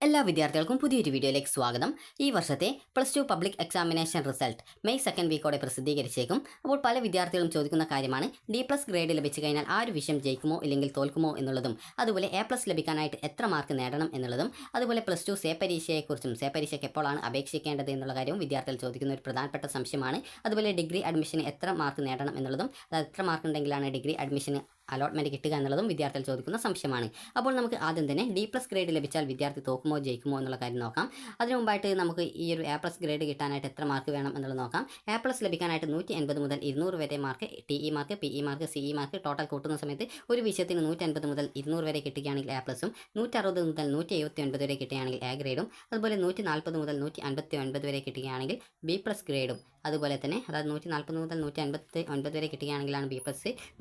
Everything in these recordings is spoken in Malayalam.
എല്ലാ വിദ്യാർത്ഥികൾക്കും പുതിയൊരു വീഡിയോയിലേക്ക് സ്വാഗതം. ഈ വർഷത്തെ +2 പബ്ലിക് എക്സാമിനേഷൻ റിസൾട്ട് മെയ് 2 വീക്കോടെ പ്രസിദ്ധീകരിച്ചേക്കും. അപ്പോൾ പല വിദ്യാർത്ഥികളും ചോദിക്കുന്ന കാര്യമാണ് D+ ഗ്രേഡ് ലഭിച്ചു കഴിഞ്ഞാൽ ആ ഒരു വിഷയം ജയിക്കുമോ ഇല്ലെങ്കിൽ തോൽക്കുമോ എന്നുള്ളതും, അതുപോലെ A+ ലഭിക്കാനായിട്ട് എത്ര മാർക്ക് നേടണം എന്നുള്ളതും, അതുപോലെ +2 സേ പരീക്ഷയെക്കുറിച്ചും സേ പരീക്ഷയ്ക്ക് എപ്പോഴാണ് അപേക്ഷിക്കേണ്ടത് എന്നുള്ള കാര്യവും വിദ്യാർത്ഥികൾ ചോദിക്കുന്ന ഒരു പ്രധാനപ്പെട്ട സംശയമാണ്. അതുപോലെ ഡിഗ്രി അഡ്മിഷന് എത്ര മാർക്ക് നേടണം എന്നുള്ളതും, അതായത് എത്ര മാർക്ക് ഉണ്ടെങ്കിലാണ് ഡിഗ്രി അഡ്മിഷന് അലോട്ട്മെൻറ്റ് കിട്ടുക എന്നുള്ളതും വിദ്യാർത്ഥികൾ ചോദിക്കുന്ന സംശയമാണ്. അപ്പോൾ നമുക്ക് ആദ്യം തന്നെ D+ ഗ്രേഡ് ലഭിച്ചാൽ വിദ്യാർത്ഥി തോക്കുമോ ജയിക്കുമോ എന്നുള്ള കാര്യം നോക്കാം. അതിനു മുമ്പായിട്ട് നമുക്ക് ഈ ഒരു A+ ഗ്രേഡ് കിട്ടാനായിട്ട് എത്ര മാർക്ക് വേണം എന്നുള്ളത് നോക്കാം. A+ ലഭിക്കാനായിട്ട് 180 മുതൽ 200 വരെ mark, TE mark, PE mark, CE mark total കൂട്ടുന്ന സമയത്ത് ഒരു വിഷയത്തിന് 150 മുതൽ 200 വരെ കിട്ടുകയാണെങ്കിൽ A+ഉം, 160 മുതൽ 179 വരെ കിട്ടുകയാണെങ്കിൽ A ഗ്രേഡും, അതുപോലെ 140 മുതൽ 159 വരെ കിട്ടുകയാണെങ്കിൽ B+ ഗ്രേഡും, അതുപോലെ തന്നെ അതായത് 140 മുതൽ 159 വരെ കിട്ടുകയാണെങ്കിലാണ് B+,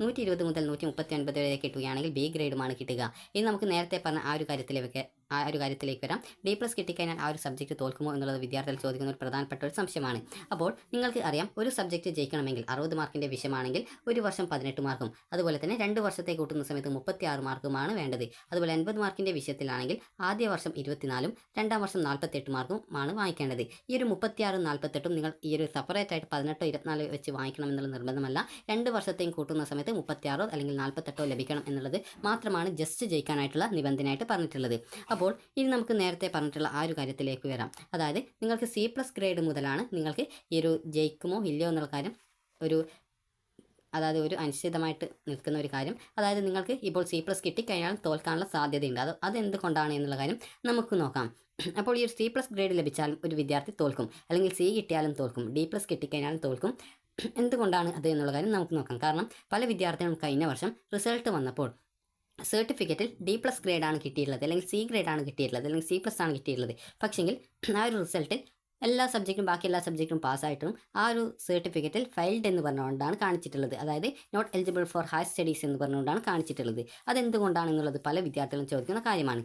120 മുതൽ 139 വരെ കിട്ടുകയാണെങ്കിൽ B ഗ്രേഡുമാണ് കിട്ടുക. ഇനി നമുക്ക് നേരത്തെ പറഞ്ഞ ആ ഒരു കാര്യത്തിലേക്ക് വരാം. D+ കിട്ടിക്കഴിഞ്ഞാൽ ആ ഒരു സബ്ജക്റ്റ് തോൽക്കുമോ എന്നുള്ളത് വിദ്യാർത്ഥികൾ ചോദിക്കുന്ന ഒരു പ്രധാനപ്പെട്ട ഒരു സംശയമാണ്. അപ്പോൾ നിങ്ങൾക്ക് അറിയാം, ഒരു സബ്ജക്റ്റ് ജയിക്കണമെങ്കിൽ 60 മാർക്കിൻ്റെ വിഷയമാണെങ്കിൽ ഒരു വർഷം 18 മാർക്കും, അതുപോലെ തന്നെ 2 വർഷത്തെ കൂട്ടുന്ന സമയത്ത് 36 മാർക്കുമാണ് വേണ്ടത്. അതുപോലെ 80 മാർക്കിൻ്റെ വിഷയത്തിലാണെങ്കിൽ ആദ്യ വർഷം 24ഉം രണ്ടാം വർഷം 48 മാർക്കും ആണ് വാങ്ങിക്കേണ്ടത്. ഈ ഒരു 36ഉം 48ഉം നിങ്ങൾ ഈ ഒരു സെപ്പറേറ്റ് ആയിട്ട് 18 24 വെച്ച് വാങ്ങിക്കണം എന്നുള്ള നിർബന്ധമല്ല. 2 വർഷത്തെയും കൂട്ടുന്ന സമയത്ത് 36 അല്ലെങ്കിൽ 48 ലഭിക്കണം എന്നുള്ളത് മാത്രമാണ് ജസ്റ്റ് ജയിക്കാനായിട്ടുള്ള നിബന്ധനയായിട്ട് പറഞ്ഞിട്ടുള്ളത്. അപ്പോൾ ഇനി നമുക്ക് നേരത്തെ പറഞ്ഞിട്ടുള്ള ആ ഒരു കാര്യത്തിലേക്ക് വരാം. അതായത് നിങ്ങൾക്ക് C+ ഗ്രേഡ് മുതലാണ് നിങ്ങൾക്ക് ഈ ഒരു ജയിക്കുമോ ഇല്ലയോ എന്നുള്ള കാര്യം ഒരു അനിശ്ചിതമായിട്ട് നിൽക്കുന്ന ഒരു കാര്യം. അതായത് നിങ്ങൾക്ക് ഇപ്പോൾ C+ കിട്ടിക്കഴിഞ്ഞാൽ തോൽക്കാനുള്ള സാധ്യതയുണ്ട്. അതെന്തുകൊണ്ടാണ് എന്നുള്ള കാര്യം നമുക്ക് നോക്കാം. അപ്പോൾ ഈ ഒരു C+ ഗ്രേഡ് ലഭിച്ചാലും ഒരു വിദ്യാർത്ഥി തോൽക്കും, അല്ലെങ്കിൽ C കിട്ടിയാലും തോൽക്കും, D+ കിട്ടിക്കഴിഞ്ഞാലും തോൽക്കും. എന്തുകൊണ്ടാണ് അത് എന്നുള്ള കാര്യം നമുക്ക് നോക്കാം. കാരണം പല വിദ്യാർത്ഥികളും കഴിഞ്ഞ വർഷം റിസൾട്ട് വന്നപ്പോൾ സർട്ടിഫിക്കറ്റിൽ D+ ഗ്രേഡാണ് കിട്ടിയിട്ടുള്ളത്, അല്ലെങ്കിൽ C ഗ്രേഡാണ് കിട്ടിയിട്ടുള്ളത്, അല്ലെങ്കിൽ C+ ആണ് കിട്ടിയിട്ടുള്ളത്. പക്ഷെങ്കിൽ ആ ഒരു റിസൾട്ടിൽ ബാക്കി എല്ലാ സബ്ജക്റ്റും പാസ്സായിട്ടും ആ ഒരു സർട്ടിഫിക്കറ്റിൽ ഫെയിൽഡ് എന്ന് പറഞ്ഞുകൊണ്ടാണ് കാണിച്ചിട്ടുള്ളത്. അതായത് not eligible for higher studies എന്ന് പറഞ്ഞുകൊണ്ടാണ് കാണിച്ചിട്ടുള്ളത്. അതെന്തുകൊണ്ടാണെന്നുള്ളത് പല വിദ്യാർത്ഥികളും ചോദിക്കുന്ന കാര്യമാണ്.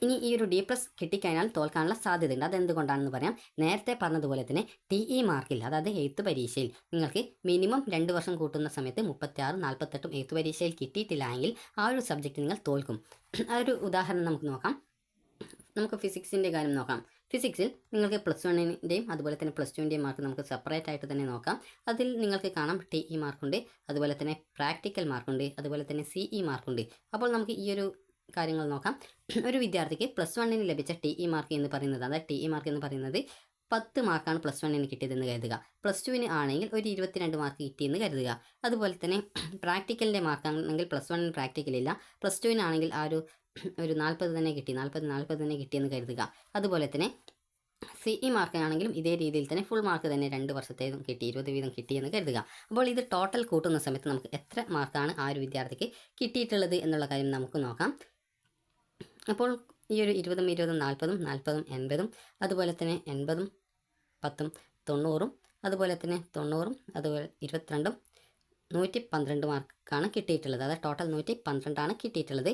ഇനി ഈ ഒരു D+ കിട്ടിക്കഴിഞ്ഞാൽ തോൽക്കാനുള്ള സാധ്യതയുണ്ട്. അതെന്തുകൊണ്ടാണെന്ന് പറയാം. നേരത്തെ പറഞ്ഞതുപോലെ തന്നെ TE മാർക്കിൽ, അതായത് എഴുത്ത് പരീക്ഷയിൽ നിങ്ങൾക്ക് മിനിമം 2 വർഷം കൂട്ടുന്ന സമയത്ത് 36, 48 എഴുത്ത് പരീക്ഷയിൽ കിട്ടിയിട്ടില്ല എങ്കിൽ ആ ഒരു സബ്ജക്റ്റ് നിങ്ങൾ തോൽക്കും. ആ ഒരു ഉദാഹരണം നമുക്ക് നോക്കാം. നമുക്ക് ഫിസിക്സിൻ്റെ കാര്യം നോക്കാം. ഫിസിക്സിൽ നിങ്ങൾക്ക് +1ൻ്റെയും അതുപോലെ തന്നെ +2ൻ്റെയും മാർക്ക് നമുക്ക് സെപ്പറേറ്റ് ആയിട്ട് തന്നെ നോക്കാം. അതിൽ നിങ്ങൾക്ക് കാണാം TE മാർക്കുണ്ട്, അതുപോലെ തന്നെ പ്രാക്ടിക്കൽ മാർക്കുണ്ട്, അതുപോലെ തന്നെ CE മാർക്കുണ്ട്. അപ്പോൾ നമുക്ക് ഈ ഒരു കാര്യങ്ങൾ നോക്കാം. ഒരു വിദ്യാർത്ഥിക്ക് +1 ലഭിച്ച TE മാർക്ക് എന്ന് പറയുന്നത്, അതായത് TE മാർക്ക് എന്ന് പറയുന്നത് 10 മാർക്കാണ് +1 കിട്ടിയതെന്ന് കരുതുക. +2 ആണെങ്കിൽ ഒരു 22 മാർക്ക് കിട്ടിയെന്ന് കരുതുക. അതുപോലെ തന്നെ പ്രാക്ടിക്കലിൻ്റെ മാർക്കാണെങ്കിൽ +1 പ്രാക്ടിക്കലില്ല, +2 ആണെങ്കിൽ ആ ഒരു 40 തന്നെ കിട്ടി, 40 തന്നെ കിട്ടിയെന്ന് കരുതുക. അതുപോലെ തന്നെ CE മാർക്കാണെങ്കിലും ഇതേ രീതിയിൽ തന്നെ ഫുൾ മാർക്ക് തന്നെ 2 വർഷത്തേതും കിട്ടി, 20 വീതം കിട്ടിയെന്ന് കരുതുക. അപ്പോൾ ഇത് ടോട്ടൽ കൂട്ടുന്ന സമയത്ത് നമുക്ക് എത്ര മാർക്കാണ് ആ ഒരു വിദ്യാർത്ഥിക്ക് കിട്ടിയിട്ടുള്ളത് എന്നുള്ള കാര്യം നമുക്ക് നോക്കാം. അപ്പോൾ ഈ ഒരു 20ഉം 20ഉം 40ഉം 40ഉം 80ഉം അതുപോലെ തന്നെ 80ഉം 10ഉം 90ഉം അതുപോലെ തന്നെ 90ഉം അതുപോലെ 22ഉം 112 മാർക്കാണ് കിട്ടിയിട്ടുള്ളത്. അതായത് ടോട്ടൽ 112ആണ് കിട്ടിയിട്ടുള്ളത്.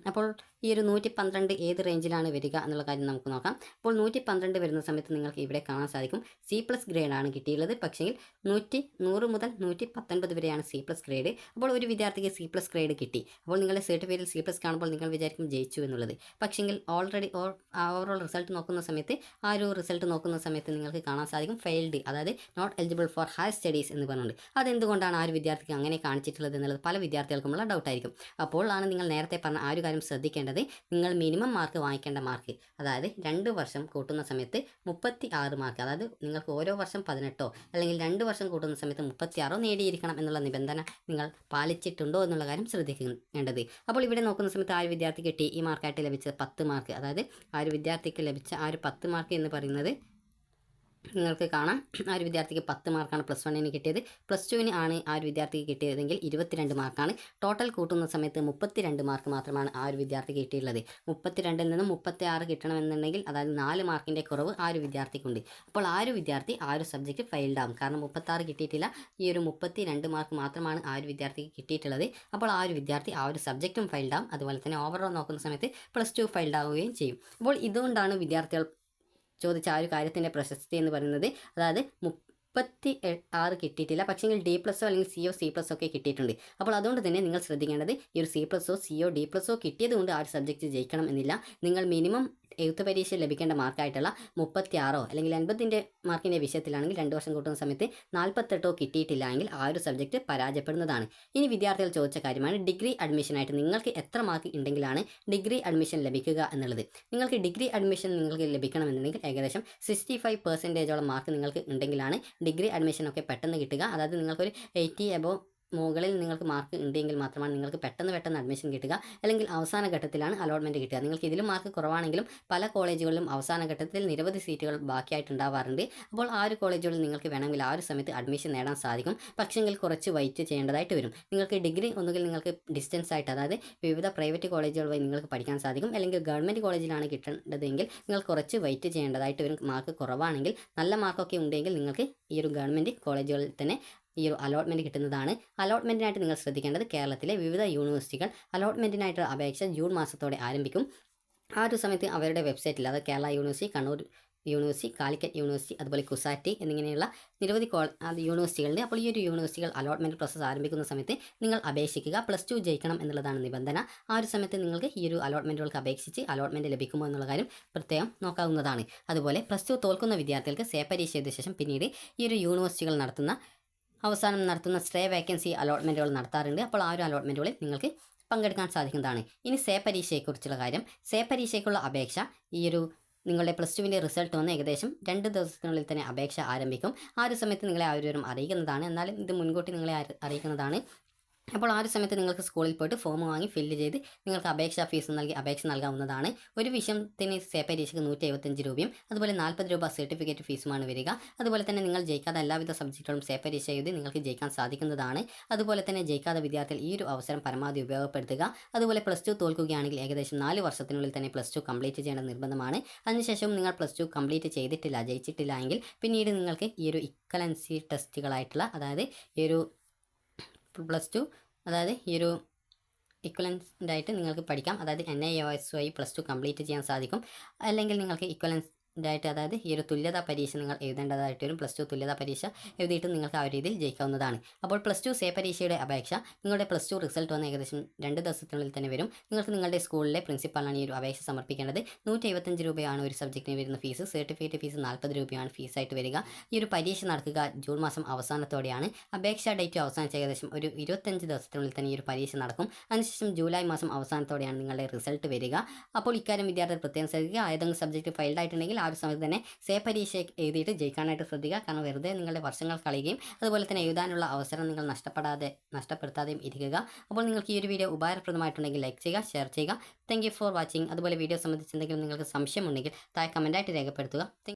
അപ്പോൾ ഈ ഒരു 112 ഏത് റേഞ്ചിലാണ് വരിക എന്നുള്ള കാര്യം നമുക്ക് നോക്കാം. അപ്പോൾ 112 വരുന്ന സമയത്ത് നിങ്ങൾക്ക് ഇവിടെ കാണാൻ സാധിക്കും C+ ഗ്രേഡാണ് കിട്ടിയിട്ടുള്ളത്. പക്ഷേ 100 മുതൽ 119 വരെയാണ് C+ ഗ്രേഡ്. അപ്പോൾ ഒരു വിദ്യാർത്ഥിക്ക് C+ ഗ്രേഡ് കിട്ടി. അപ്പോൾ നിങ്ങളുടെ സർട്ടിഫിക്കറ്റിൽ C+ കാണുമ്പോൾ നിങ്ങൾ വിചാരിക്കും ജയിച്ചു എന്നുള്ളത്. പക്ഷേങ്കിൽ ഓൾറെഡി ഓവറോൾ റിസൾട്ട് നോക്കുന്ന സമയത്ത് നിങ്ങൾക്ക് കാണാൻ സാധിക്കും ഫെയിൽഡ്, അതായത് not eligible for higher studies എന്ന് പറഞ്ഞുകൊണ്ട്. അതെന്തുകൊണ്ടാണ് ആ ഒരു വിദ്യാർത്ഥിക്ക് അങ്ങനെ കാണിച്ചിട്ടുള്ളത് എന്നുള്ളത് പല വിദ്യാർത്ഥികൾക്കുമുള്ള ഡൗട്ടായിരിക്കും. അപ്പോഴാണ് നിങ്ങൾ നേരത്തെ പറഞ്ഞ ആ ഒരു കാര്യം ശ്രദ്ധിക്കേണ്ടത്. നിങ്ങൾ മിനിമം മാർക്ക് വാങ്ങിക്കേണ്ട മാർക്ക്, അതായത് 2 വർഷം കൂട്ടുന്ന സമയത്ത് 36 മാർക്ക്, അതായത് നിങ്ങൾക്ക് ഓരോ വർഷം 18 അല്ലെങ്കിൽ 2 വർഷം കൂട്ടുന്ന സമയത്ത് 36 നേടിയിരിക്കണം എന്നുള്ള നിബന്ധന നിങ്ങൾ പാലിച്ചിട്ടുണ്ടോ എന്നുള്ള കാര്യം ശ്രദ്ധിക്കേണ്ടത്. അപ്പോൾ ഇവിടെ നോക്കുന്ന സമയത്ത് ആ ഒരു വിദ്യാർത്ഥിക്ക് TE മാർക്കായിട്ട് ലഭിച്ച 10 മാർക്ക്, അതായത് ആ ഒരു വിദ്യാർത്ഥിക്ക് ലഭിച്ച ആ ഒരു 10 മാർക്ക് എന്ന് പറയുന്നത് നിങ്ങൾക്ക് കാണാം ആ ഒരു വിദ്യാർത്ഥിക്ക് 10 മാർക്കാണ് +1 കിട്ടിയത്. +2 ആണ് ആ ഒരു വിദ്യാർത്ഥിക്ക് കിട്ടിയതെങ്കിൽ 22 മാർക്കാണ്. ടോട്ടൽ കൂട്ടുന്ന സമയത്ത് 32 മാർക്ക് മാത്രമാണ് ആ ഒരു വിദ്യാർത്ഥിക്ക് കിട്ടിയിട്ടുള്ളത്. 32ൽ നിന്നും 36 കിട്ടണമെന്നുണ്ടെങ്കിൽ അതായത് 4 മാർക്കിൻ്റെ കുറവ് ആ ഒരു വിദ്യാർത്ഥിക്കുണ്ട്. അപ്പോൾ ആ ഒരു വിദ്യാർത്ഥി ആ ഒരു സബ്ജക്റ്റ് ഫെയിൽഡ് ആകും. കാരണം 36 കിട്ടിയിട്ടില്ല, ഈ ഒരു 32 മാർക്ക് മാത്രമാണ് ആ ഒരു വിദ്യാർത്ഥിക്ക് കിട്ടിയിട്ടുള്ളത്. അപ്പോൾ ആ ഒരു വിദ്യാർത്ഥി ആ ഒരു സബ്ജക്റ്റും ഫെയിൽഡ് ആകും. അതുപോലെ തന്നെ ഓവറോൾ നോക്കുന്ന സമയത്ത് +2 ഫെയിൽഡ് ആവുകയും ചെയ്യും. അപ്പോൾ ഇതുകൊണ്ടാണ് വിദ്യാർത്ഥികൾ ചോദിച്ച ആ ഒരു കാര്യത്തിൻ്റെ പ്രശസ്തി എന്ന് പറയുന്നത്. അതായത് 36 കിട്ടിയിട്ടില്ല, പക്ഷേങ്കിൽ D+ അല്ലെങ്കിൽ C C+ കിട്ടിയിട്ടുണ്ട്. അപ്പോൾ അതുകൊണ്ട് തന്നെ നിങ്ങൾ ശ്രദ്ധിക്കേണ്ടത് ഈ ഒരു C+, C, D+ കിട്ടിയതുകൊണ്ട് ആ ഒരു സബ്ജക്റ്റ് ജയിക്കണം എന്നില്ല. നിങ്ങൾ മിനിമം എഴുത്ത് പരീക്ഷ ലഭിക്കേണ്ട മാർക്കായിട്ടുള്ള 36 അല്ലെങ്കിൽ 80 മാർക്കിൻ്റെ വിഷയത്തിലാണെങ്കിൽ 2 വർഷം കൂട്ടുന്ന സമയത്ത് 48 കിട്ടിയിട്ടില്ല എങ്കിൽ ആ ഒരു സബ്ജക്റ്റ് പരാജയപ്പെടുന്നതാണ്. ഇനി വിദ്യാർത്ഥികൾ ചോദിച്ച കാര്യമാണ് ഡിഗ്രി അഡ്മിഷനായിട്ട് നിങ്ങൾക്ക് എത്ര മാർക്ക് ഉണ്ടെങ്കിലാണ് ഡിഗ്രി അഡ്മിഷൻ ലഭിക്കുക എന്നുള്ളത്. നിങ്ങൾക്ക് ഡിഗ്രി അഡ്മിഷൻ നിങ്ങൾക്ക് ലഭിക്കണമെന്നുണ്ടെങ്കിൽ ഏകദേശം 65% മാർക്ക് നിങ്ങൾക്ക് ഉണ്ടെങ്കിലാണ് ഡിഗ്രി അഡ്മിഷനൊക്കെ പെട്ടെന്ന് കിട്ടുക. അതായത് നിങ്ങൾക്കൊരു 80 എബോവ് മുകളിൽ നിങ്ങൾക്ക് മാർക്ക് ഉണ്ടെങ്കിൽ മാത്രമാണ് നിങ്ങൾക്ക് പെട്ടെന്ന് അഡ്മിഷൻ കിട്ടുക. അല്ലെങ്കിൽ അവസാന ഘട്ടത്തിലാണ് അലോട്ട്മെൻറ്റ് കിട്ടുക. നിങ്ങൾക്ക് ഇതിലും മാർക്ക് കുറവാണെങ്കിലും പല കോളേജുകളിലും അവസാന ഘട്ടത്തിൽ നിരവധി സീറ്റുകൾ ബാക്കിയായിട്ടുണ്ടാവാറുണ്ട്. അപ്പോൾ ആ ഒരു കോളേജുകളിൽ നിങ്ങൾക്ക് വേണമെങ്കിൽ ആ ഒരു സമയത്ത് അഡ്മിഷൻ നേടാൻ സാധിക്കും. പക്ഷെങ്കിൽ കുറച്ച് വെയിറ്റ് ചെയ്യേണ്ടതായിട്ട് വരും. നിങ്ങൾക്ക് ഡിഗ്രി ഒന്നുകിൽ നിങ്ങൾക്ക് ഡിസ്റ്റൻസ് ആയിട്ട്, അതായത് വിവിധ പ്രൈവറ്റ് കോളേജുകൾ വഴി നിങ്ങൾക്ക് പഠിക്കാൻ സാധിക്കും. അല്ലെങ്കിൽ ഗവൺമെൻറ് കോളേജിലാണ് കിട്ടേണ്ടതെങ്കിൽ നിങ്ങൾ കുറച്ച് വെയിറ്റ് ചെയ്യേണ്ടതായിട്ട് വരും. മാർക്ക് കുറവാണെങ്കിൽ, നല്ല മാർക്കൊക്കെ ഉണ്ടെങ്കിൽ നിങ്ങൾക്ക് ഈ ഒരു ഗവൺമെൻറ് കോളേജുകളിൽ തന്നെ ഈ ഒരു അലോട്ട്മെൻറ്റ് കിട്ടുന്നതാണ്. അലോട്ട്മെൻറ്റിനായിട്ട് നിങ്ങൾ ശ്രദ്ധിക്കേണ്ടത് കേരളത്തിലെ വിവിധ യൂണിവേഴ്സിറ്റികൾ അലോട്ട്മെൻറ്റിനായിട്ടുള്ള അപേക്ഷ ജൂൺ മാസത്തോടെ ആരംഭിക്കും. ആ ഒരു സമയത്ത് അവരുടെ വെബ്സൈറ്റിൽ, അത് Kerala university, Kannur university, Calicut university, അതുപോലെ കുസാറ്റി എന്നിങ്ങനെയുള്ള നിരവധി യൂണിവേഴ്സിറ്റികളുണ്ട്. അപ്പോൾ ഈ ഒരു യൂണിവേഴ്സിറ്റികൾ അലോട്ട്മെൻറ്റ് പ്രോസസ്സ് ആരംഭിക്കുന്ന സമയത്ത് നിങ്ങൾ അപേക്ഷിക്കുക. +2 ജയിക്കണം എന്നുള്ളതാണ് നിബന്ധന. ആ ഒരു സമയത്ത് നിങ്ങൾക്ക് ഈ ഒരു അലോട്ട്മെൻറ്റുകൾക്ക് അപേക്ഷിച്ച് അലോട്ട്മെൻറ്റ് ലഭിക്കുമോ എന്നുള്ള കാര്യം പ്രത്യേകം നോക്കാവുന്നതാണ്. അതുപോലെ +2 തോൽക്കുന്ന വിദ്യാർത്ഥികൾക്ക് സേ പരീക്ഷ എഴുതിയ ശേഷം പിന്നീട് ഈ ഒരു യൂണിവേഴ്സിറ്റികൾ അവസാനം നടത്തുന്ന സ്റ്റേ വേക്കൻസി അലോട്ട്മെൻറ്റുകൾ നടത്താറുണ്ട്. അപ്പോൾ ആ ഒരു അലോട്ട്മെൻറ്റുകളിൽ നിങ്ങൾക്ക് പങ്കെടുക്കാൻ സാധിക്കുന്നതാണ്. ഇനി സേ പരീക്ഷയെക്കുറിച്ചുള്ള കാര്യം. സേ പരീക്ഷയ്ക്കുള്ള അപേക്ഷ നിങ്ങളുടെ +2വിൻ്റെ റിസൾട്ട് വന്ന് ഏകദേശം 2 ദിവസത്തിനുള്ളിൽ തന്നെ അപേക്ഷ ആരംഭിക്കും. ആ ഒരു സമയത്ത് നിങ്ങളെ ആ ഒരു അറിയിക്കുന്നതാണ്. എന്നാലും ഇത് മുൻകൂട്ടി നിങ്ങളെ അറിയിക്കുന്നതാണ്. അപ്പോൾ ആ ഒരു സമയത്ത് നിങ്ങൾക്ക് സ്കൂളിൽ പോയിട്ട് ഫോം വാങ്ങി ഫില്ല് ചെയ്ത് നിങ്ങൾക്ക് അപേക്ഷാ ഫീസ് നൽകി അപേക്ഷ നൽകാവുന്നതാണ്. ഒരു വിഷയത്തിന് സേ പരീക്ഷയ്ക്ക് 175 രൂപയും അതുപോലെ 40 രൂപ സർട്ടിഫിക്കറ്റ് ഫീസുമാണ് വരിക. അതുപോലെ തന്നെ നിങ്ങൾ ജയിക്കാതെ എല്ലാവിധ സബ്ജക്റ്റുകളും സേ പരീക്ഷ എഴുതി നിങ്ങൾക്ക് ജയിക്കാൻ സാധിക്കുന്നതാണ്. അതുപോലെ തന്നെ ജയിക്കാതെ വിദ്യാർത്ഥികൾ ഈ ഒരു അവസരം പരമാവധി ഉപയോഗപ്പെടുത്തുക. അതുപോലെ +2 തോൽക്കുകയാണെങ്കിൽ ഏകദേശം 4 വർഷത്തിനുള്ളിൽ തന്നെ +2 കംപ്ലീറ്റ് ചെയ്യേണ്ട നിർബന്ധമാണ്. അതിനുശേഷം നിങ്ങൾ +2 കംപ്ലീറ്റ് ജയിച്ചിട്ടില്ല എങ്കിൽ പിന്നീട് നിങ്ങൾക്ക് ഈ ഒരു ഇക്വലൻസി ടെസ്റ്റുകളായിട്ടുള്ള, അതായത് ഈ ഒരു +2, അതായത് ഈ ഒരു ഇക്വലൻസിൻ്റെ ആയിട്ട് നിങ്ങൾക്ക് പഠിക്കാം. അതായത് NIOS വഴി +2 കംപ്ലീറ്റ് ചെയ്യാൻ സാധിക്കും. അല്ലെങ്കിൽ നിങ്ങൾക്ക് ഇക്വലൻസിൻ്റായിട്ട്, അതായത് ഈ ഒരു തുല്യതാ പരീക്ഷ നിങ്ങൾ എഴുതേണ്ടതായിട്ട് വരും. +2 തുല്യതാ പരീക്ഷ എഴുതിയിട്ട് നിങ്ങൾക്ക് ആ ഒരു രീതിയിൽ ജയിക്കാവുന്നതാണ്. അപ്പോൾ +2 സേ പരീക്ഷയുടെ അപേക്ഷ നിങ്ങളുടെ +2 റിസൾട്ട് വന്ന് ഏകദേശം 2 ദിവസത്തിനുള്ളിൽ തന്നെ വരും. നിങ്ങൾക്ക് നിങ്ങളുടെ സ്കൂളിലെ പ്രിൻസിപ്പാളിനാണ് ഈ ഒരു അപേക്ഷ സമർപ്പിക്കേണ്ടത്. 175 രൂപയാണ് ഒരു സബ്ജക്റ്റിന് വരുന്ന ഫീസ്. സർട്ടിഫിക്കറ്റ് ഫീസ് 40 രൂപയാണ് ഫീസായിട്ട് വരിക. ഈ ഒരു പരീക്ഷ നടക്കുക ജൂൺ മാസം അവസാനത്തോടെയാണ്. അപേക്ഷാ ഡേറ്റ് അവസാനിച്ച ഏകദേശം ഒരു 25 ദിവസത്തിനുള്ളിൽ തന്നെ ഈ ഒരു പരീക്ഷ നടക്കും. അതിനുശേഷം ജൂലൈ മാസം അവസാനത്തോടെയാണ് നിങ്ങളുടെ റിസൾട്ട് വരിക. അപ്പോൾ ഇക്കാര്യം വിദ്യാർത്ഥികൾ പ്രത്യേകം ശ്രദ്ധിക്കുക. ഏതെങ്കിലും സബ്ജക്റ്റ് ഫെയിൽഡ് ആയിട്ടുണ്ടെങ്കിൽ ആ ഒരു സമയത്ത് തന്നെ സേ പരീക്ഷ എഴുതിയിട്ട് ജയിക്കാനായിട്ട് ശ്രദ്ധിക്കുക. കാരണം വെറുതെ നിങ്ങളുടെ വർഷങ്ങൾ കളയുകയും അതുപോലെ തന്നെ എഴുതാനുള്ള അവസരം നിങ്ങൾ നഷ്ടപ്പെടുത്താതെയും ഇരിക്കുക. അപ്പോൾ നിങ്ങൾക്ക് ഈ ഒരു വീഡിയോ ഉപകാരപ്രദമായിട്ടുണ്ടെങ്കിൽ ലൈക്ക് ചെയ്യുക, ഷെയർ ചെയ്യുക. Thank you for watching. അതുപോലെ വീഡിയോ സംബന്ധിച്ച് എന്തെങ്കിലും നിങ്ങൾക്ക് സംശയമുണ്ടെങ്കിൽ താഴെ കമൻറ്റായിട്ട് രേഖപ്പെടുത്തുക.